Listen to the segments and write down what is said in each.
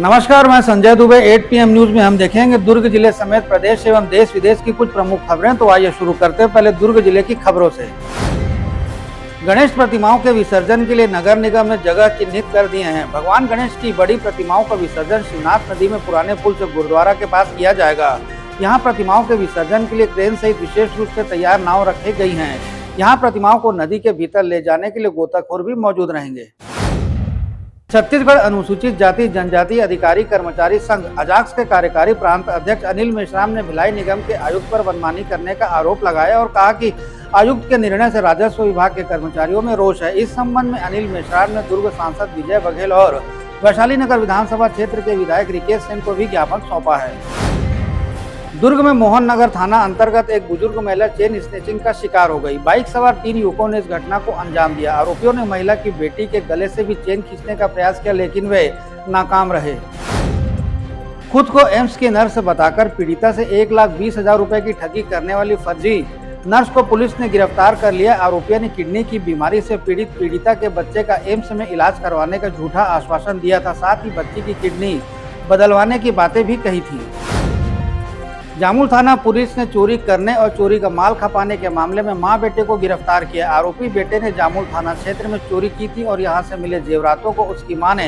नमस्कार, मैं Sanjay Dubey. 8 PM news में हम देखेंगे दुर्ग जिले समेत प्रदेश एवं देश विदेश की कुछ प्रमुख खबरें। तो आइए शुरू करते हैं पहले दुर्ग जिले की खबरों से। गणेश प्रतिमाओं के विसर्जन के लिए नगर निगम ने जगह चिन्हित कर दिए हैं। भगवान गणेश की बड़ी प्रतिमाओं का विसर्जन शिवनाथ नदी में पुराने पुल से गुरुद्वारा के पास किया जाएगा। यहाँ प्रतिमाओं के विसर्जन के लिए क्रेन सहित विशेष रूप से तैयार नाव रखी गई हैं। यहाँ प्रतिमाओं को नदी के भीतर ले जाने के लिए गोताखोर भी मौजूद रहेंगे। छत्तीसगढ़ अनुसूचित जाति जनजाति अधिकारी कर्मचारी संघ अजाक्स के कार्यकारी प्रांत अध्यक्ष अनिल मेश्राम ने भिलाई निगम के आयुक्त पर मनमानी करने का आरोप लगाया और कहा कि आयुक्त के निर्णय से राजस्व विभाग के कर्मचारियों में रोष है। इस संबंध में अनिल मेश्राम ने दुर्ग सांसद विजय बघेल और वैशाली नगर विधानसभा क्षेत्र के विधायक रिकेश सिंह को भी ज्ञापन सौंपा है। दुर्ग में मोहन नगर थाना अंतर्गत एक बुजुर्ग महिला चेन स्नेचिंग का शिकार हो गई। बाइक सवार 3 युवकों ने इस घटना को अंजाम दिया। आरोपियों ने महिला की बेटी के गले से भी चेन खींचने का प्रयास किया, लेकिन वे नाकाम रहे। खुद को एम्स की नर्स बताकर पीड़िता से 1,20,000 रुपए की ठगी करने वाली फर्जी नर्स को पुलिस ने गिरफ्तार कर लिया। आरोपियों ने किडनी की बीमारी से पीड़ित पीड़िता के बच्चे का एम्स में इलाज करवाने का झूठा आश्वासन दिया था। साथ ही बच्ची की किडनी बदलवाने की बातें भी कही थी। जामुल थाना पुलिस ने चोरी करने और चोरी का माल खपाने के मामले में मां बेटे को गिरफ्तार किया। आरोपी बेटे ने जामुल थाना क्षेत्र में चोरी की थी और यहां से मिले जेवरातों को उसकी मां ने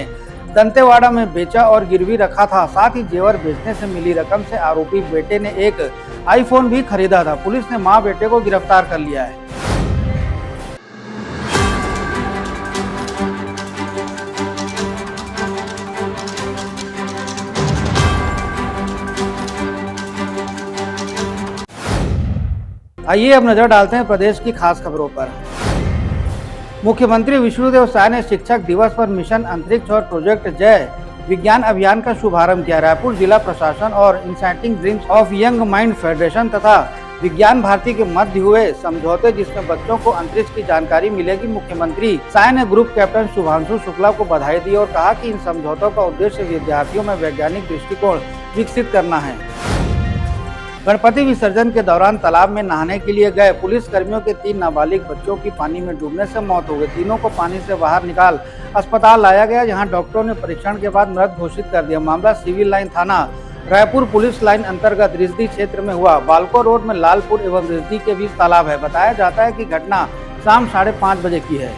दंतेवाड़ा में बेचा और गिरवी रखा था। साथ ही जेवर बेचने से मिली रकम से आरोपी बेटे ने एक आईफोन भी खरीदा था। पुलिस ने मां बेटे को गिरफ्तार कर लिया है। आइए अब नजर डालते हैं प्रदेश की खास खबरों पर। मुख्यमंत्री विष्णुदेव साय ने शिक्षक दिवस पर मिशन अंतरिक्ष और प्रोजेक्ट जय विज्ञान अभियान का शुभारंभ किया। रायपुर जिला प्रशासन और inciting dreams of young mind federation तथा विज्ञान भारती के मध्य हुए समझौते, जिसमें बच्चों को अंतरिक्ष की जानकारी मिलेगी। मुख्यमंत्री साय ने ग्रुप कैप्टन शुभांशु शुक्ला को बधाई दी और कहा कि इन समझौतों का उद्देश्य विद्यार्थियों में वैज्ञानिक दृष्टिकोण विकसित करना है। गणपति विसर्जन के दौरान तालाब में नहाने के लिए गए पुलिस कर्मियों के 3 नाबालिग बच्चों की पानी में डूबने से मौत हो गई। तीनों को पानी से बाहर निकाल अस्पताल लाया गया, जहां डॉक्टरों ने परीक्षण के बाद मृत घोषित कर दिया। मामला सिविल लाइन थाना रायपुर पुलिस लाइन अंतर्गत रिजदी क्षेत्र में हुआ। बालको रोड में लालपुर एवं रिजदी के बीच तालाब है। बताया जाता है कि घटना शाम 5:30 बजे की है।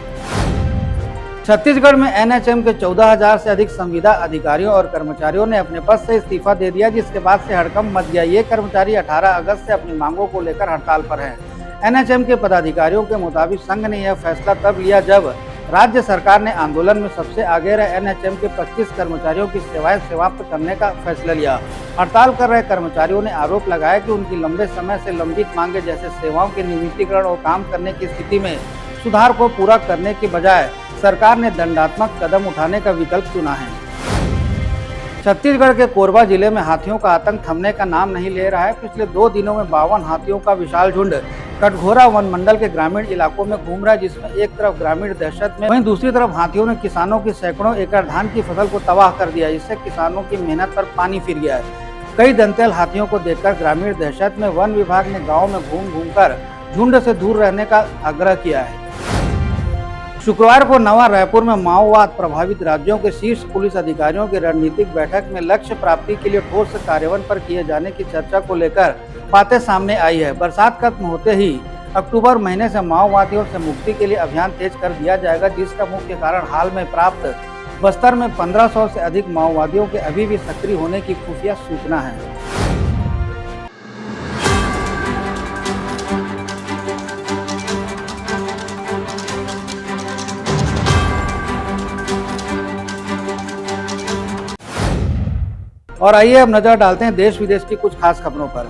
छत्तीसगढ़ में एनएचएम के 14,000 से अधिक संविदा अधिकारियों और कर्मचारियों ने अपने पद से इस्तीफा दे दिया, जिसके बाद से हड़कंप मच गया। ये कर्मचारी 18 अगस्त से अपनी मांगों को लेकर हड़ताल पर हैं। एनएचएम के पदाधिकारियों के मुताबिक संघ ने यह फैसला तब लिया जब राज्य सरकार ने आंदोलन में सबसे आगे रहे एनएचएम के 25 कर्मचारियों की सेवाएं समाप्त करने का फैसला लिया। हड़ताल कर रहे कर्मचारियों ने आरोप लगाया कि उनकी लंबे समय से लंबित मांगे जैसे सेवाओं के नियमितीकरण और काम करने की स्थिति में सुधार को पूरा करने के बजाय सरकार ने दंडात्मक कदम उठाने का विकल्प चुना है। छत्तीसगढ़ के कोरबा जिले में हाथियों का आतंक थमने का नाम नहीं ले रहा है। पिछले 2 दिनों में 52 हाथियों का विशाल झुंड कटघोरा वन मंडल के ग्रामीण इलाकों में घूम रहा है, जिसमें एक तरफ ग्रामीण दहशत में, वहीं दूसरी तरफ हाथियों ने किसानों की सैकड़ों एकड़ धान की फसल को तबाह कर दिया। इससे किसानों की मेहनत पर पानी फिर गया है। कई दंतैल हाथियों को देखकर ग्रामीण दहशत में वन विभाग ने गाँव में घूम कर झुंड से दूर रहने का आग्रह किया है। शुक्रवार को नवा रायपुर में माओवाद प्रभावित राज्यों के शीर्ष पुलिस अधिकारियों की रणनीतिक बैठक में लक्ष्य प्राप्ति के लिए ठोस कार्यान्वयन पर किए जाने की चर्चा को लेकर बातें सामने आई है। बरसात खत्म होते ही अक्टूबर महीने से माओवादियों से मुक्ति के लिए अभियान तेज कर दिया जाएगा, जिसका मुख्य कारण हाल में प्राप्त बस्तर में 1500 से अधिक माओवादियों के अभी भी सक्रिय होने की खुफिया सूचना है। और आइए अब नजर डालते हैं देश विदेश की कुछ खास खबरों पर।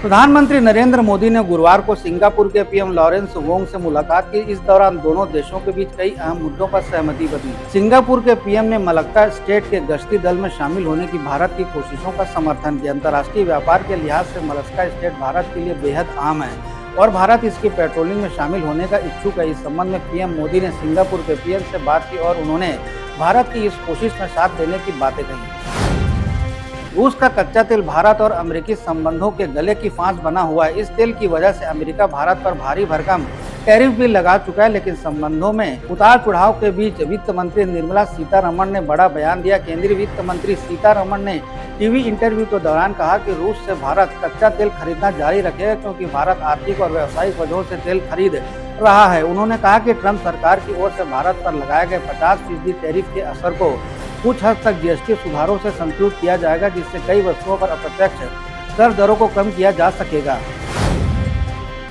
प्रधानमंत्री नरेंद्र मोदी ने गुरुवार को सिंगापुर के पीएम लॉरेंस वोंग से मुलाकात की। इस दौरान दोनों देशों के बीच कई अहम मुद्दों पर सहमति बनी। सिंगापुर के पीएम ने मलक्का स्टेट के गश्ती दल में शामिल होने की भारत की कोशिशों का समर्थन किया। अंतर्राष्ट्रीय व्यापार के लिहाज से मलक्का स्टेट भारत के लिए बेहद अहम है और भारत इसकी पेट्रोलिंग में शामिल होने का इच्छुक है। इस संबंध में पीएम मोदी ने सिंगापुर के पीएम से बात की और उन्होंने भारत की इस कोशिश में साथ देने की बातें कही। रूस का कच्चा तेल भारत और अमेरिकी संबंधों के गले की फांस बना हुआ है। इस तेल की वजह से अमेरिका भारत पर भारी भरकम टैरिफ भी लगा चुका है, लेकिन संबंधों में उतार चढ़ाव के बीच वित्त मंत्री निर्मला सीतारमण ने बड़ा बयान दिया। केंद्रीय वित्त मंत्री सीतारमण ने टीवी इंटरव्यू के दौरान कहा कि रूस से भारत कच्चा तेल खरीदना जारी रखेगा, क्योंकि भारत आर्थिक और व्यावसायिक वजहों से तेल खरीद रहा है। उन्होंने कहा कि ट्रंप सरकार की ओर से भारत पर लगाए गए 50% टैरिफ के असर को कुछ हद तक जीएसटी सुधारों से संतुलित किया जाएगा, जिससे कई वस्तुओं पर अप्रत्यक्ष कर दरों को कम किया जा सकेगा।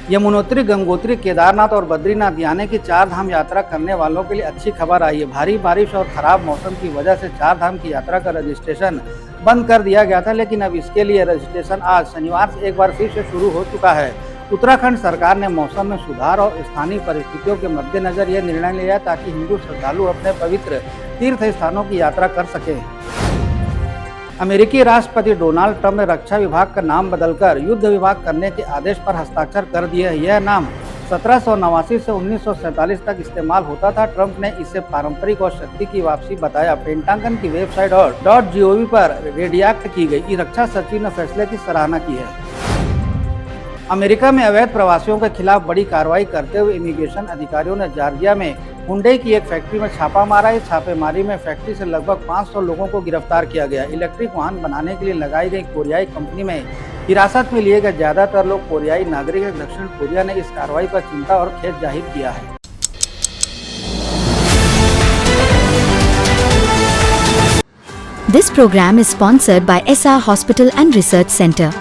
यमुनोत्री, गंगोत्री, केदारनाथ और बद्रीनाथ यानी कि 4 धाम यात्रा करने वालों के लिए अच्छी खबर आई है। भारी बारिश और खराब मौसम की वजह से 4 धाम की यात्रा का रजिस्ट्रेशन बंद कर दिया गया था, लेकिन अब इसके लिए रजिस्ट्रेशन आज शनिवार से एक बार फिर से शुरू हो चुका है। उत्तराखंड सरकार ने मौसम में सुधार और स्थानीय परिस्थितियों के मद्देनजर यह निर्णय लिया ताकि हिंदू श्रद्धालु अपने पवित्र तीर्थ स्थानों की यात्रा कर सकें। अमेरिकी राष्ट्रपति डोनाल्ड ट्रंप ने रक्षा विभाग का नाम बदलकर युद्ध विभाग करने के आदेश पर हस्ताक्षर कर दिए हैं। यह नाम 1789 से 1947 तक इस्तेमाल होता था। ट्रंप ने इसे पारंपरिक और शक्ति की वापसी बताया। पेंटागन की वेबसाइट और .gov पर रेडिएक्ट की गई रक्षा सचिव ने फैसले की सराहना की है। अमेरिका में अवैध प्रवासियों के खिलाफ बड़ी कार्रवाई करते हुए इमिग्रेशन अधिकारियों ने जॉर्जिया में हुंडई की एक फैक्ट्री में छापा मारा। इस छापेमारी में फैक्ट्री से लगभग 500 लोगों को गिरफ्तार किया गया। इलेक्ट्रिक वाहन बनाने के लिए लगाई गई कोरियाई कंपनी में हिरासत में लिए गए ज्यादातर लोग कोरियाई नागरिक हैं। दक्षिण कोरिया ने इस कार्रवाई पर चिंता और खेद जाहिर किया है। This program is sponsored by SR Hospital and Research Center.